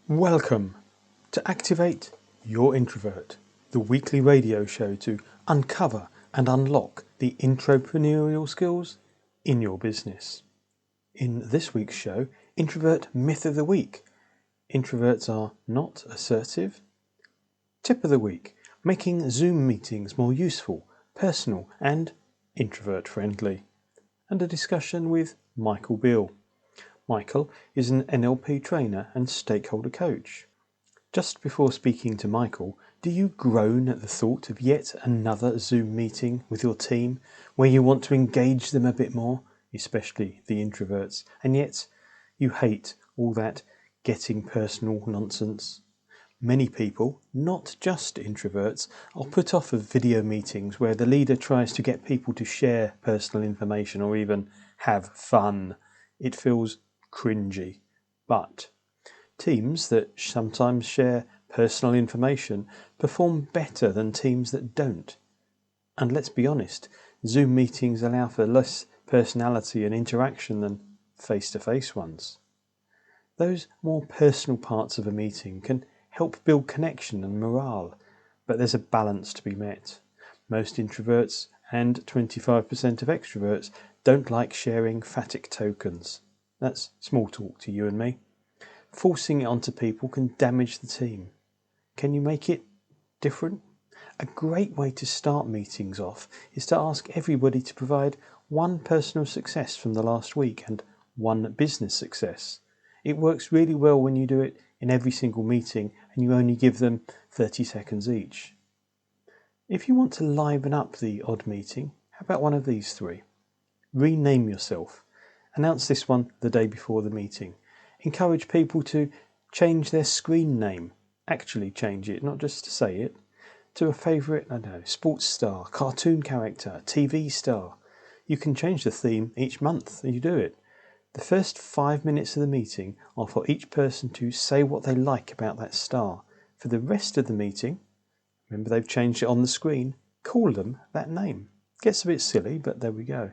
Welcome to Activate Your Introvert, the weekly radio show to uncover and unlock the entrepreneurial skills in your business. In this week's show, Introvert Myth of the Week. Introverts are not assertive. Tip of the Week, making Zoom meetings more useful, personal and introvert friendly. And a discussion with Michael Beale. Michael is an NLP trainer and stakeholder coach. Just before speaking to Michael, do you groan at the thought of yet another Zoom meeting with your team where you want to engage them a bit more, especially the introverts, and yet you hate all that getting personal nonsense? Many people, not just introverts, are put off of video meetings where the leader tries to get people to share personal information or even have fun. It feels cringy. But teams that sometimes share personal information perform better than teams that don't. And let's be honest, Zoom meetings allow for less personality and interaction than face-to-face ones. Those more personal parts of a meeting can help build connection and morale, but there's a balance to be met. Most introverts and 25% of extroverts don't like sharing phatic tokens. That's small talk to you and me. Forcing it onto people can damage the team. Can you make it different? A great way to start meetings off is to ask everybody to provide one personal success from the last week and one business success. It works really well when you do it in every single meeting and you only give them 30 seconds each. If you want to liven up the odd meeting, how about one of these three? Rename yourself. Announce this one the day before the meeting. Encourage people to change their screen name. Actually change it, not just to say it, to a favourite, sports star, cartoon character, TV star. You can change the theme each month and you do it. The first 5 minutes of the meeting are for each person to say what they like about that star. For the rest of the meeting, remember they've changed it on the screen, call them that name. Gets a bit silly, but there we go.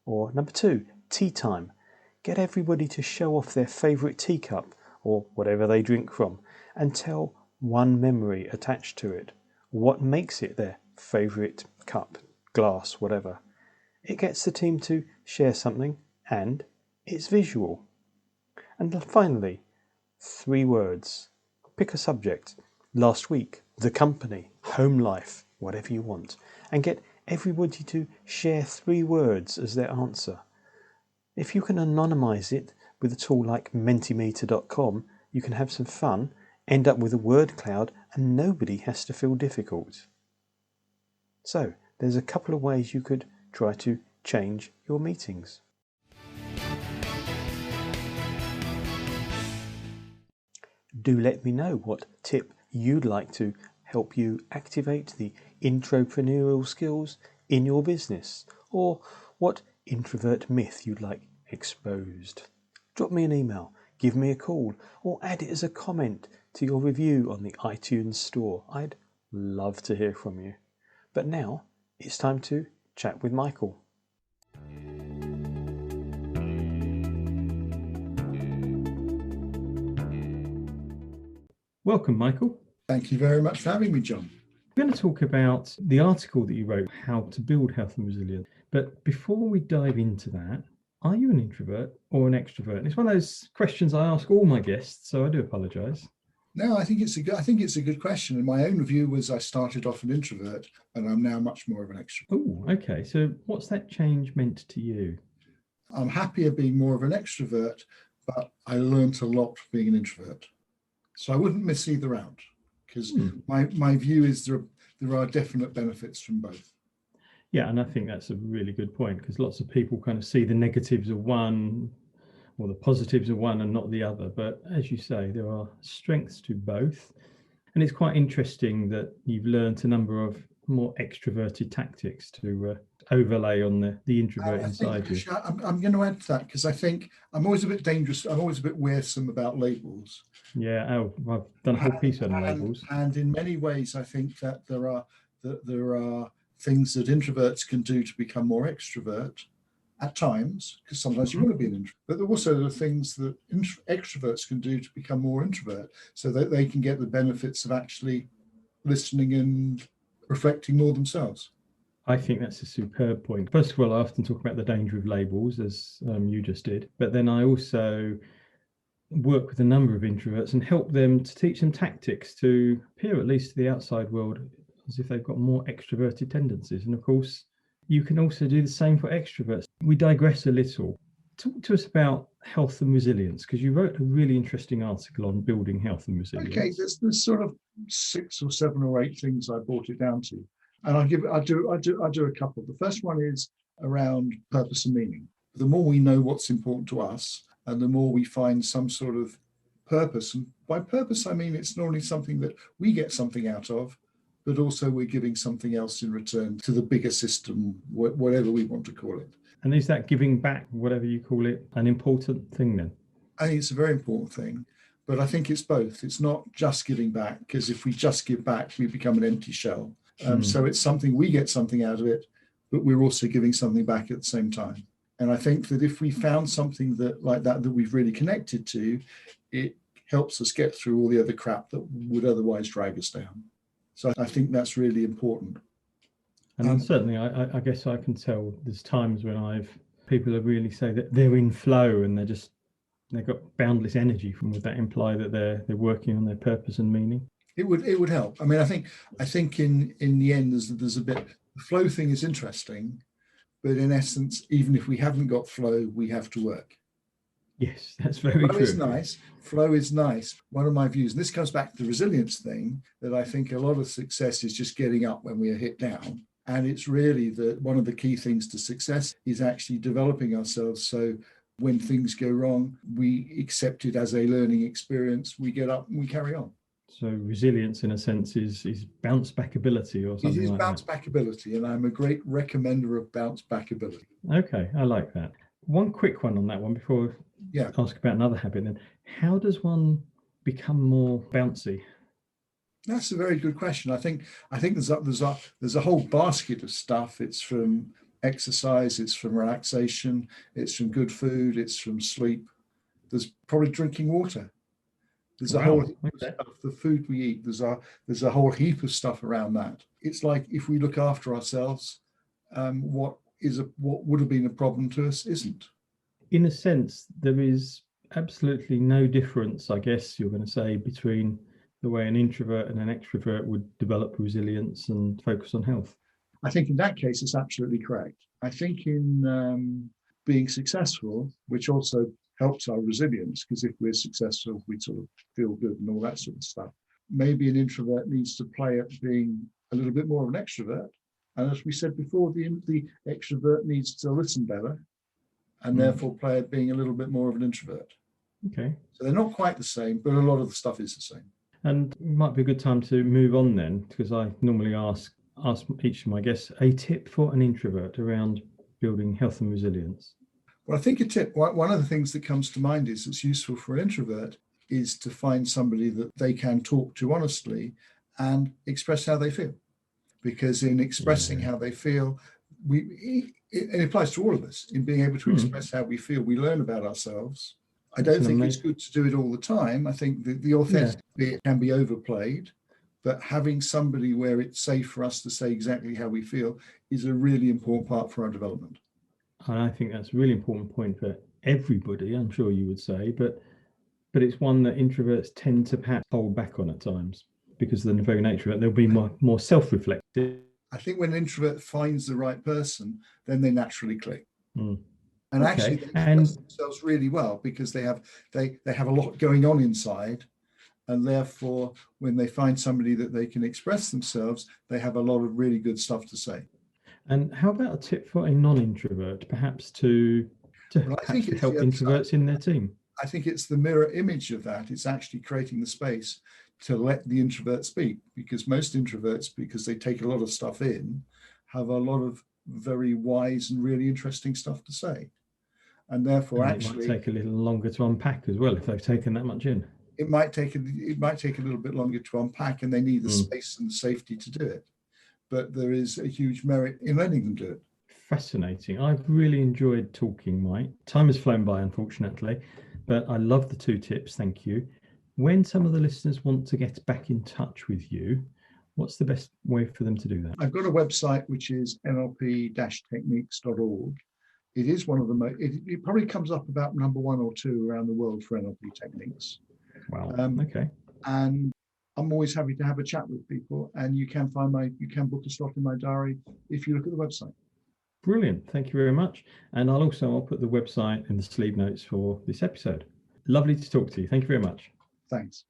Or number 2, tea time. Get everybody to show off their favourite teacup or whatever they drink from and tell one memory attached to it. What makes it their favourite cup, glass, whatever. It gets the team to share something and it's visual. And finally, 3 words. Pick a subject. Last week, the company, home life, whatever you want. And get everybody to share 3 words as their answer. If you can anonymise it with a tool like mentimeter.com, you can have some fun, end up with a word cloud, and nobody has to feel difficult. So, there's a couple of ways you could try to change your meetings. Do let me know what tip you'd like to help you activate the entrepreneurial skills in your business, or what introvert myth you'd like exposed. Drop me an email, give me a call, or add it as a comment to your review on the iTunes store. I'd love to hear from you. But now it's time to chat with Michael. Welcome, Michael. Thank you very much for having me, John. We're going to talk about the article that you wrote, How to Build Health and Resilience. But before we dive into that, are you an introvert or an extrovert? And it's one of those questions I ask all my guests, so I do apologise. No, I think it's a good question. And my own view was I started off an introvert and I'm now much more of an extrovert. Oh, okay. So what's that change meant to you? I'm happier being more of an extrovert, but I learnt a lot being an introvert. So I wouldn't miss either out because my view is there are definite benefits from both. Yeah, and I think that's a really good point because lots of people kind of see the negatives of one or the positives of one and not the other. But as you say, there are strengths to both. And it's quite interesting that you've learned a number of more extroverted tactics to overlay on the introvert inside you. I'm going to add to that because I think I'm always a bit dangerous. I'm always a bit wearisome about labels. Yeah, I've done a whole piece on labels. And in many ways, I think that there are things that introverts can do to become more extrovert, at times, because sometimes you want to be an introvert, but there are also the things that extroverts can do to become more introvert so that they can get the benefits of actually listening and reflecting more themselves. I think that's a superb point. First of all, I often talk about the danger of labels, as you just did, but then I also work with a number of introverts and help them to teach them tactics to appear, at least to the outside world, as if they've got more extroverted tendencies. And of course, you can also do the same for extroverts. We digress a little. Talk to us about health and resilience, because you wrote a really interesting article on building health and resilience. Okay, there's sort of 6 or 7 or 8 things I brought it down to, and I do a couple. The first one is around purpose and meaning. The more we know what's important to us, and the more we find some sort of purpose, and by purpose I mean it's not only something that we get something out of, but also we're giving something else in return to the bigger system, whatever we want to call it. And is that giving back, whatever you call it, an important thing then? I think it's a very important thing, but I think it's both. It's not just giving back, because if we just give back, we become an empty shell. So it's something, we get something out of it, but we're also giving something back at the same time. And I think that if we found something like that we've really connected to, it helps us get through all the other crap that would otherwise drag us down. So I think that's really important. And certainly, I guess I can tell there's times when people really say that they're in flow and they've got boundless energy. Would that imply that they're working on their purpose and meaning? It would help. I mean, I think in the end there's a bit, the flow thing is interesting, but in essence, even if we haven't got flow, we have to work. Yes, that's very true. Flow is nice. Flow is nice. One of my views, and this comes back to the resilience thing, that I think a lot of success is just getting up when we are hit down. And it's really one of the key things to success is actually developing ourselves. So when things go wrong, we accept it as a learning experience. We get up and we carry on. So resilience, in a sense, is bounce back ability or something like that. It is bounce back ability, and I'm a great recommender of bounce back ability. Okay, I like that. One quick one on that one before I ask about another habit then. How does one become more bouncy? That's a very good question. I think there's a whole basket of stuff. It's from exercise, it's from relaxation, it's from good food, it's from sleep. There's probably drinking water. There's a whole heap of stuff, the food we eat. There's a whole heap of stuff around that. It's like if we look after ourselves, what would have been a problem to us isn't. In a sense, there is absolutely no difference, I guess you're going to say, between the way an introvert and an extrovert would develop resilience and focus on health. I think in that case, it's absolutely correct. I think in being successful, which also helps our resilience, because if we're successful, we sort of feel good and all that sort of stuff. Maybe an introvert needs to play at being a little bit more of an extrovert. And as we said before, the extrovert needs to listen better and therefore play at being a little bit more of an introvert. Okay. So they're not quite the same, but a lot of the stuff is the same. And it might be a good time to move on then, because I normally ask each of my guests a tip for an introvert around building health and resilience. Well, I think a tip, one of the things that comes to mind is it's useful for an introvert is to find somebody that they can talk to honestly and express how they feel. Because in expressing how they feel, it applies to all of us. In being able to express how we feel, we learn about ourselves. I don't think it's good to do it all the time. I think the authentic bit can be overplayed, but having somebody where it's safe for us to say exactly how we feel is a really important part for our development. And I think that's a really important point for everybody, I'm sure you would say, but it's one that introverts tend to perhaps hold back on at times because of the very nature of it. They'll be more self-reflective. I think when an introvert finds the right person, then they naturally click. And actually they express themselves really well because they have a lot going on inside. And therefore, when they find somebody that they can express themselves, they have a lot of really good stuff to say. And how about a tip for a non-introvert, perhaps to help introverts in their team? I think it's the mirror image of that. It's actually creating the space to let the introvert speak, because most introverts, because they take a lot of stuff in, have a lot of very wise and really interesting stuff to say. And therefore, it might take a little longer to unpack as well if they've taken that much in. It might take a little bit longer to unpack, and they need the space and the safety to do it. But there is a huge merit in letting them do it. fascinating. I've really enjoyed talking, Mike. Time has flown by, unfortunately, but I love the 2 tips. Thank you. When some of the listeners want to get back in touch with you, what's the best way for them to do that? I've got a website which is nlp-techniques.org. It is one of the most, it probably comes up about number 1 or 2 around the world for NLP techniques. Wow. Okay. And I'm always happy to have a chat with people, and you can book a slot in my diary if you look at the website. Brilliant. Thank you very much. And I'll put the website in the sleeve notes for this episode. Lovely to talk to you. Thank you very much. Thanks.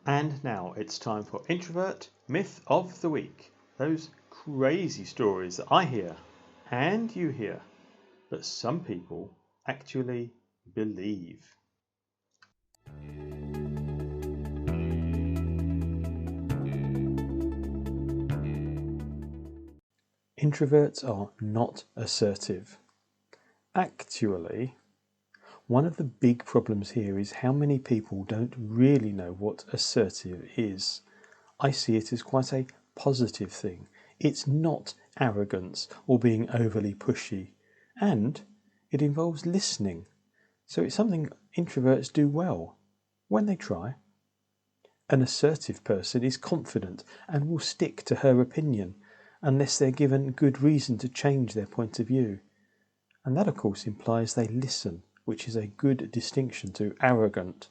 And now it's time for Introvert Myth of the Week. Those crazy stories that I hear and you hear, but some people actually believe. Introverts are not assertive. Actually, one of the big problems here is how many people don't really know what assertive is. I see it as quite a positive thing. It's not arrogance or being overly pushy, and it involves listening. So it's something introverts do well when they try. An assertive person is confident and will stick to her opinion unless they're given good reason to change their point of view. And that, of course, implies they listen, which is a good distinction to arrogant.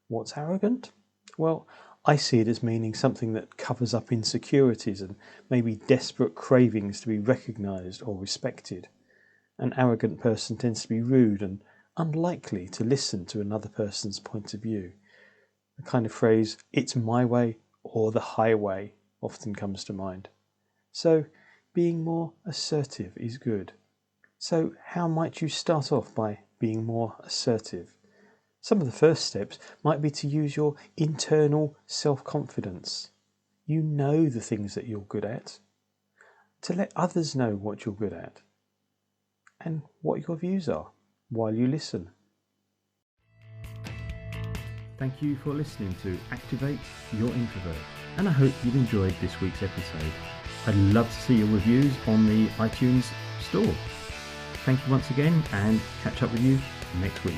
What's arrogant? Well, I see it as meaning something that covers up insecurities and maybe desperate cravings to be recognised or respected. An arrogant person tends to be rude and unlikely to listen to another person's point of view. The kind of phrase, "it's my way or the highway," often comes to mind. So, being more assertive is good. So, how might you start off by being more assertive? Some of the first steps might be to use your internal self-confidence. You know the things that you're good at. To let others know what you're good at and what your views are while you listen. Thank you for listening to Activate Your Introvert, and I hope you've enjoyed this week's episode. I'd love to see your reviews on the iTunes store. Thank you once again, and catch up with you next week.